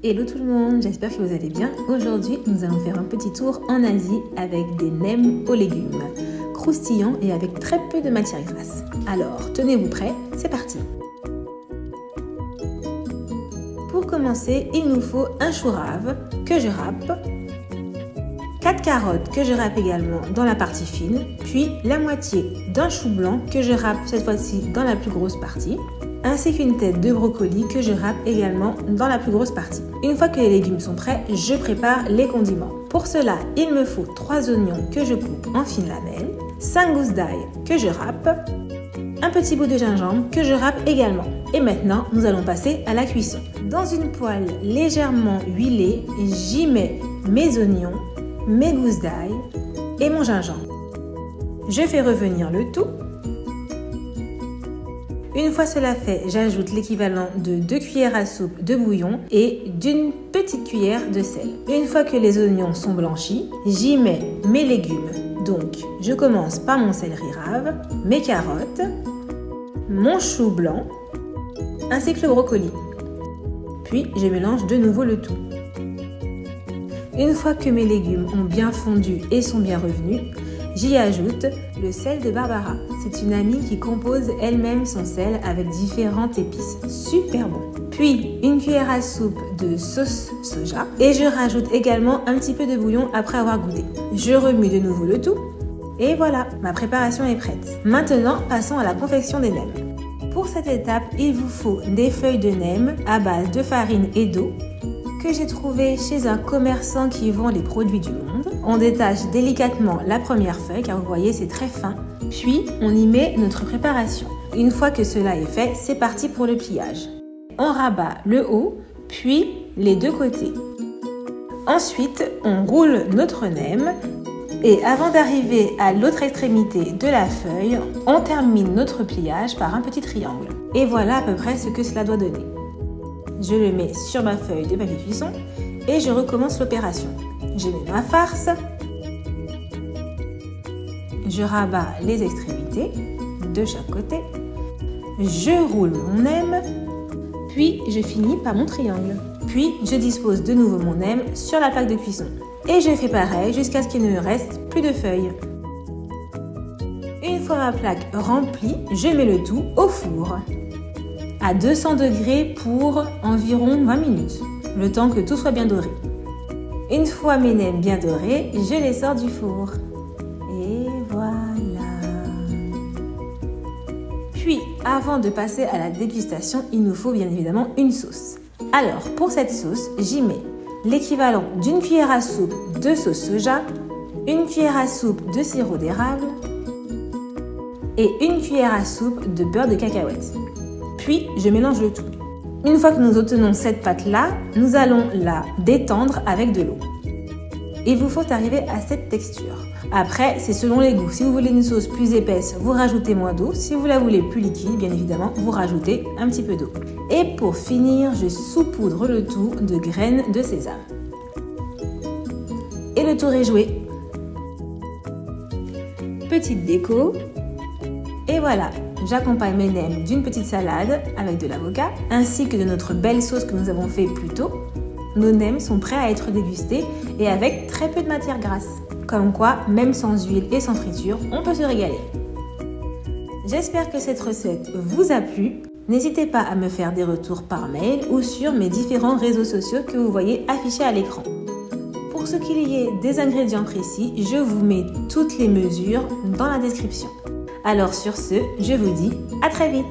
Hello tout le monde, j'espère que vous allez bien. Aujourd'hui, nous allons faire un petit tour en Asie avec des nems aux légumes, croustillants et avec très peu de matière grasse. Alors, tenez-vous prêts, c'est parti. Pour commencer, il nous faut un chou rave que je râpe, 4 carottes que je râpe également dans la partie fine, puis la moitié d'un chou blanc que je râpe cette fois-ci dans la plus grosse partie, ainsi qu'une tête de brocoli que je râpe également dans la plus grosse partie. Une fois que les légumes sont prêts, je prépare les condiments. Pour cela, il me faut 3 oignons que je coupe en fines lamelles, 5 gousses d'ail que je râpe, un petit bout de gingembre que je râpe également. Et maintenant, nous allons passer à la cuisson. Dans une poêle légèrement huilée, j'y mets mes oignons, mes gousses d'ail et mon gingembre. Je fais revenir le tout. Une fois cela fait, j'ajoute l'équivalent de 2 cuillères à soupe de bouillon et d'une petite cuillère de sel. Une fois que les oignons sont blanchis, j'y mets mes légumes. Donc, je commence par mon céleri rave, mes carottes, mon chou blanc, ainsi que le brocoli. Puis, je mélange de nouveau le tout. Une fois que mes légumes ont bien fondu et sont bien revenus, j'y ajoute le sel de Barbara. C'est une amie qui compose elle-même son sel avec différentes épices. Super bon. Puis une cuillère à soupe de sauce soja et je rajoute également un petit peu de bouillon après avoir goûté. Je remue de nouveau le tout et voilà, ma préparation est prête. Maintenant, passons à la confection des nems. Pour cette étape, il vous faut des feuilles de nems à base de farine et d'eau que j'ai trouvé chez un commerçant qui vend les produits du monde. On détache délicatement la première feuille car vous voyez c'est très fin. Puis on y met notre préparation. Une fois que cela est fait, c'est parti pour le pliage. On rabat le haut, puis les deux côtés. Ensuite, on roule notre nem et avant d'arriver à l'autre extrémité de la feuille, on termine notre pliage par un petit triangle. Et voilà à peu près ce que cela doit donner. Je le mets sur ma feuille de papier cuisson et je recommence l'opération. Je mets ma farce, je rabats les extrémités de chaque côté, je roule mon nem, puis je finis par mon triangle. Puis je dispose de nouveau mon nem sur la plaque de cuisson. Et je fais pareil jusqu'à ce qu'il ne me reste plus de feuilles. Une fois ma plaque remplie, je mets le tout au four à 200 degrés pour environ 20 minutes, le temps que tout soit bien doré. Une fois mes nems bien dorés, je les sors du four. Et voilà. Puis, avant de passer à la dégustation, il nous faut bien évidemment une sauce. Alors, pour cette sauce, j'y mets l'équivalent d'une cuillère à soupe de sauce soja, une cuillère à soupe de sirop d'érable et une cuillère à soupe de beurre de cacahuète. Puis, je mélange le tout. Une fois que nous obtenons cette pâte-là, nous allons la détendre avec de l'eau. Il vous faut arriver à cette texture. Après, c'est selon les goûts. Si vous voulez une sauce plus épaisse, vous rajoutez moins d'eau. Si vous la voulez plus liquide, bien évidemment, vous rajoutez un petit peu d'eau. Et pour finir, je saupoudre le tout de graines de sésame. Et le tour est joué. Petite déco. Et voilà, j'accompagne mes nems d'une petite salade avec de l'avocat ainsi que de notre belle sauce que nous avons fait plus tôt. Nos nems sont prêts à être dégustés et avec très peu de matière grasse. Comme quoi, même sans huile et sans friture, on peut se régaler. J'espère que cette recette vous a plu. N'hésitez pas à me faire des retours par mail ou sur mes différents réseaux sociaux que vous voyez affichés à l'écran. Pour ce qu'il y ait des ingrédients précis, je vous mets toutes les mesures dans la description. Alors sur ce, je vous dis à très vite!